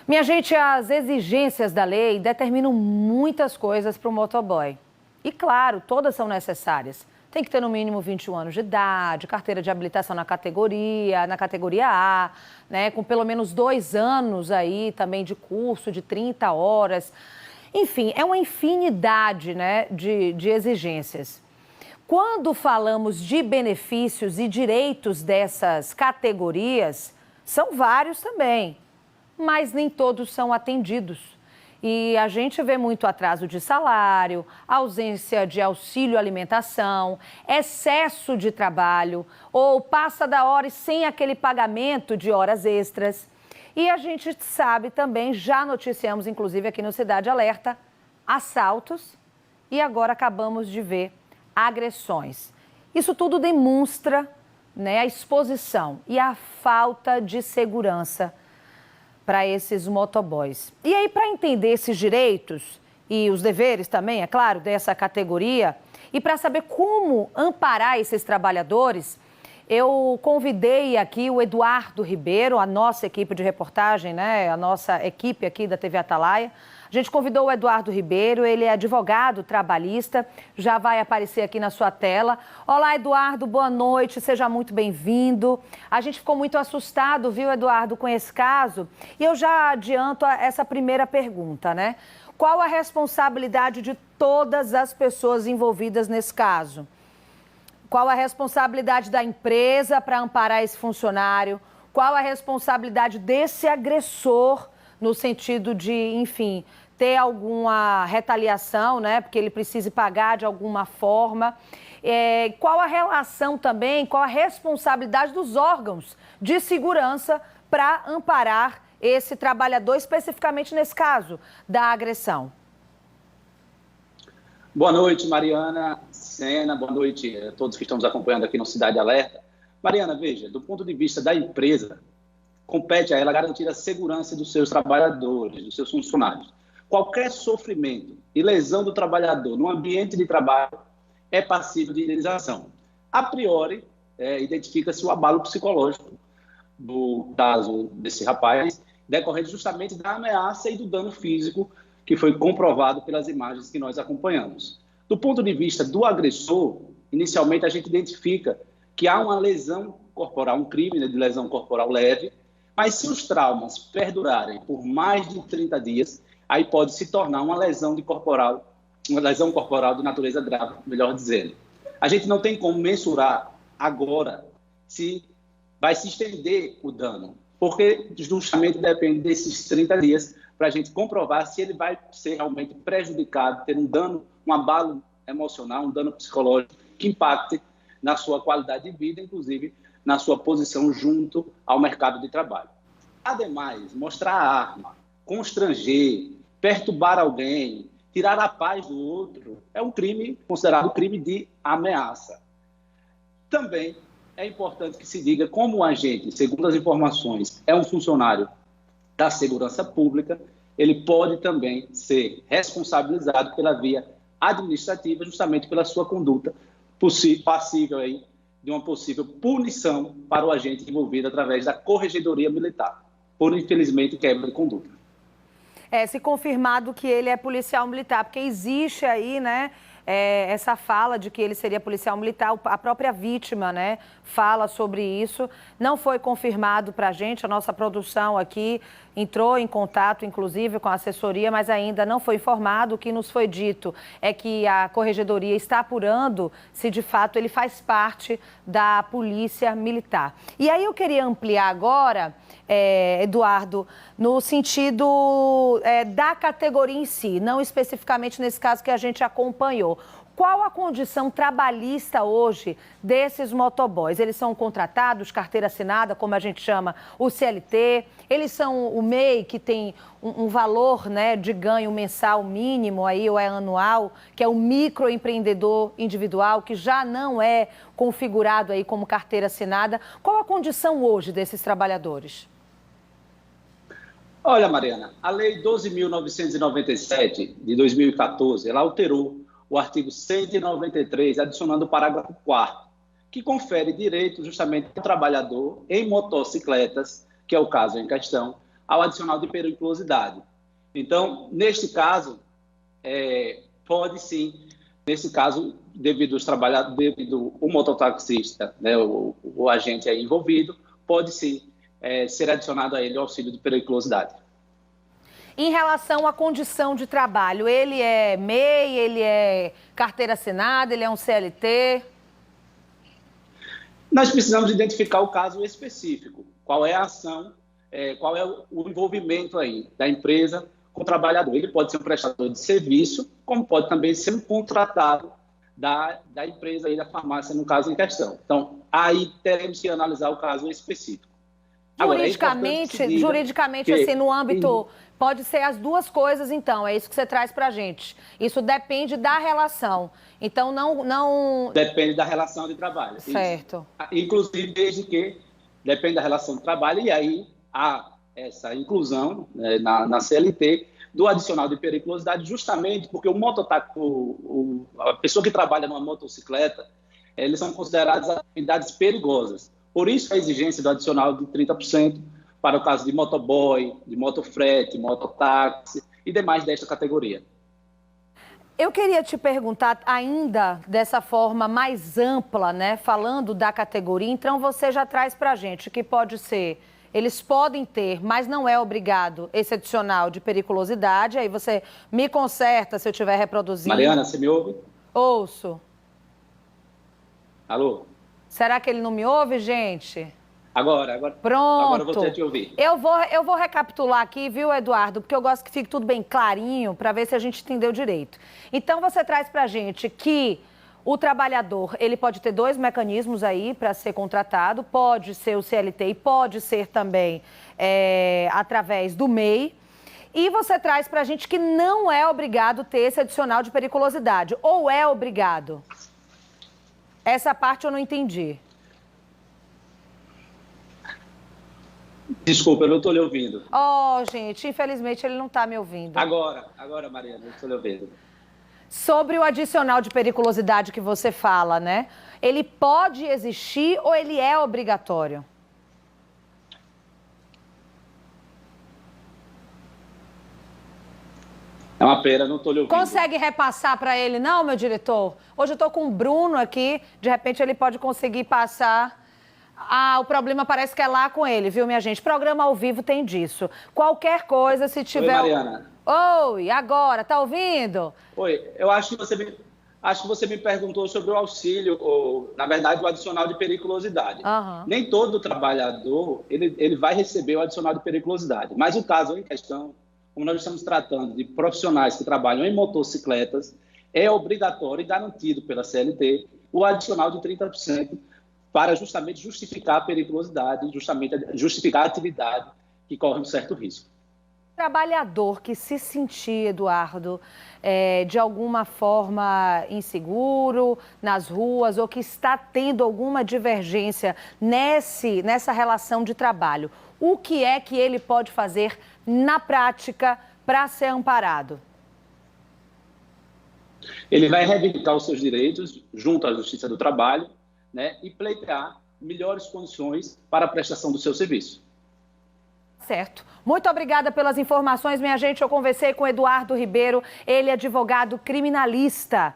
Minha gente, as exigências da lei determinam muitas coisas para o motoboy. E claro, todas são necessárias. Tem que ter no mínimo 21 anos de idade, carteira de habilitação na categoria A, né, com pelo menos 2 anos aí também de curso, de 30 horas. Enfim, é uma infinidade, né, de exigências. Quando falamos de benefícios e direitos dessas categorias, são vários também, mas nem todos são atendidos. E a gente vê muito atraso de salário, ausência de auxílio alimentação, excesso de trabalho, ou passa da hora e sem aquele pagamento de horas extras. E a gente sabe também, já noticiamos inclusive aqui no Cidade Alerta, assaltos e agora acabamos de ver agressões. Isso tudo demonstra, né, a exposição e a falta de segurança para esses motoboys. E aí, para entender esses direitos e os deveres também, é claro, dessa categoria, e para saber como amparar esses trabalhadores, eu convidei aqui o Eduardo Ribeiro, a nossa equipe de reportagem, né, a nossa equipe aqui da TV Atalaia. A gente convidou o Eduardo Ribeiro, ele é advogado trabalhista, já vai aparecer aqui na sua tela. Olá, Eduardo, boa noite, seja muito bem-vindo. A gente ficou muito assustado, viu, Eduardo, com esse caso. E eu já adianto essa primeira pergunta, né? Qual a responsabilidade de todas as pessoas envolvidas nesse caso? Qual a responsabilidade da empresa para amparar esse funcionário? Qual a responsabilidade desse agressor no sentido de, enfim, ter alguma retaliação, né? Porque ele precise pagar de alguma forma. Qual a relação também, qual a responsabilidade dos órgãos de segurança para amparar esse trabalhador, especificamente nesse caso da agressão? Boa noite, Mariana, Sena, boa noite a todos que estão nos acompanhando aqui no Cidade Alerta. Mariana, veja, do ponto de vista da empresa, compete a ela garantir a segurança dos seus trabalhadores, dos seus funcionários. Qualquer sofrimento e lesão do trabalhador no ambiente de trabalho é passível de indenização. A priori, identifica-se o abalo psicológico do caso desse rapaz, decorrente justamente da ameaça e do dano físico que foi comprovado pelas imagens que nós acompanhamos. Do ponto de vista do agressor, inicialmente a gente identifica que há uma lesão corporal, um crime, né, de lesão corporal leve, mas se os traumas perdurarem por mais de 30 dias, aí pode se tornar uma lesão corporal de natureza grave, melhor dizendo. A gente não tem como mensurar agora se vai se estender o dano, porque justamente depende desses 30 dias para a gente comprovar se ele vai ser realmente prejudicado, ter um dano, um abalo emocional, um dano psicológico que impacte na sua qualidade de vida, inclusive na sua posição junto ao mercado de trabalho. Ademais, mostrar a arma, constranger, perturbar alguém, tirar a paz do outro, é um crime considerado crime de ameaça. Também é importante que se diga como o agente, segundo as informações, é um funcionário da segurança pública, ele pode também ser responsabilizado pela via administrativa, justamente pela sua conduta passível aí de uma possível punição para o agente envolvido através da Corregedoria Militar, por, infelizmente, quebra de conduta. Se confirmado que ele é policial militar, porque existe aí, né, essa fala de que ele seria policial militar, a própria vítima, né, fala sobre isso. Não foi confirmado para a gente, a nossa produção aqui entrou em contato, inclusive, com a assessoria, mas ainda não foi informado. O que nos foi dito é que a Corregedoria está apurando se, de fato, ele faz parte da Polícia Militar. E aí eu queria ampliar agora, Eduardo, no sentido da categoria em si, não especificamente nesse caso que a gente acompanhou. Qual a condição trabalhista hoje desses motoboys? Eles são contratados, carteira assinada, como a gente chama, o CLT? Eles são o MEI, que tem um valor, né, de ganho mensal mínimo aí, ou é anual, que é o microempreendedor individual, que já não é configurado aí como carteira assinada. Qual a condição hoje desses trabalhadores? Olha, Mariana, a Lei 12.997 de 2014, ela alterou o artigo 193, adicionando o parágrafo 4º, que confere direito justamente ao trabalhador em motocicletas, que é o caso em questão, ao adicional de periculosidade. Então, neste caso, pode sim, nesse caso, devido o mototaxista, né, o agente aí envolvido, pode sim ser adicionado a ele o auxílio de periculosidade. Em relação à condição de trabalho, ele é MEI, ele é carteira assinada, ele é um CLT? Nós precisamos identificar o caso específico, qual é a ação, qual é o envolvimento aí da empresa com o trabalhador. Ele pode ser um prestador de serviço, como pode também ser um contratado da empresa aí, da farmácia, no caso em questão. Então, aí teremos que analisar o caso específico. Juridicamente, assim, no âmbito, pode ser as duas coisas, então, é isso que você traz pra gente. Isso depende da relação. Então, não... Depende da relação de trabalho. Certo. Isso. Inclusive, desde que depende da relação de trabalho, e aí há essa inclusão, né, na CLT do adicional de periculosidade, justamente porque o mototáxi, a pessoa que trabalha numa motocicleta, eles são considerados atividades perigosas. Por isso, a exigência do adicional de 30% para o caso de motoboy, de motofrete, mototáxi e demais desta categoria. Eu queria te perguntar ainda dessa forma mais ampla, né? Falando da categoria, então você já traz para a gente que pode ser, eles podem ter, mas não é obrigado, esse adicional de periculosidade. Aí você me conserta se eu estiver reproduzindo. Mariana, você me ouve? Ouço. Alô? Será que ele não me ouve, gente? Agora. Pronto. Agora eu vou te ouvir. Eu vou recapitular aqui, viu, Eduardo? Porque eu gosto que fique tudo bem clarinho para ver se a gente entendeu direito. Então, você traz para a gente que o trabalhador, ele pode ter dois mecanismos aí para ser contratado. Pode ser o CLT e pode ser também através do MEI. E você traz para a gente que não é obrigado ter esse adicional de periculosidade. Ou é obrigado? Essa parte eu não entendi. Desculpa, eu não estou lhe ouvindo. Oh, gente, infelizmente ele não está me ouvindo. Agora, Mariana, eu estou lhe ouvindo. Sobre o adicional de periculosidade que você fala, né? Ele pode existir ou ele é obrigatório? É uma pena, não estou lhe ouvindo. Consegue repassar para ele, não, meu diretor? Hoje eu estou com o Bruno aqui, de repente ele pode conseguir passar. O problema parece que é lá com ele, viu, minha gente? Programa ao vivo tem disso. Qualquer coisa, se tiver... Oi, Mariana. Oi, agora, tá ouvindo? Oi, eu acho que você me perguntou sobre o auxílio, ou, na verdade, o adicional de periculosidade. Uhum. Nem todo trabalhador, ele vai receber o adicional de periculosidade. Mas o caso em questão, como nós estamos tratando de profissionais que trabalham em motocicletas, é obrigatório e garantido pela CLT o adicional de 30% para justamente justificar a periculosidade, justamente justificar a atividade que corre um certo risco. Trabalhador que se sentir, Eduardo, de alguma forma inseguro nas ruas ou que está tendo alguma divergência nessa relação de trabalho, o que é que ele pode fazer na prática para ser amparado? Ele vai reivindicar os seus direitos junto à Justiça do Trabalho, né, e pleitear melhores condições para a prestação do seu serviço. Certo. Muito obrigada pelas informações, minha gente. Eu conversei com Eduardo Ribeiro, ele é advogado criminalista.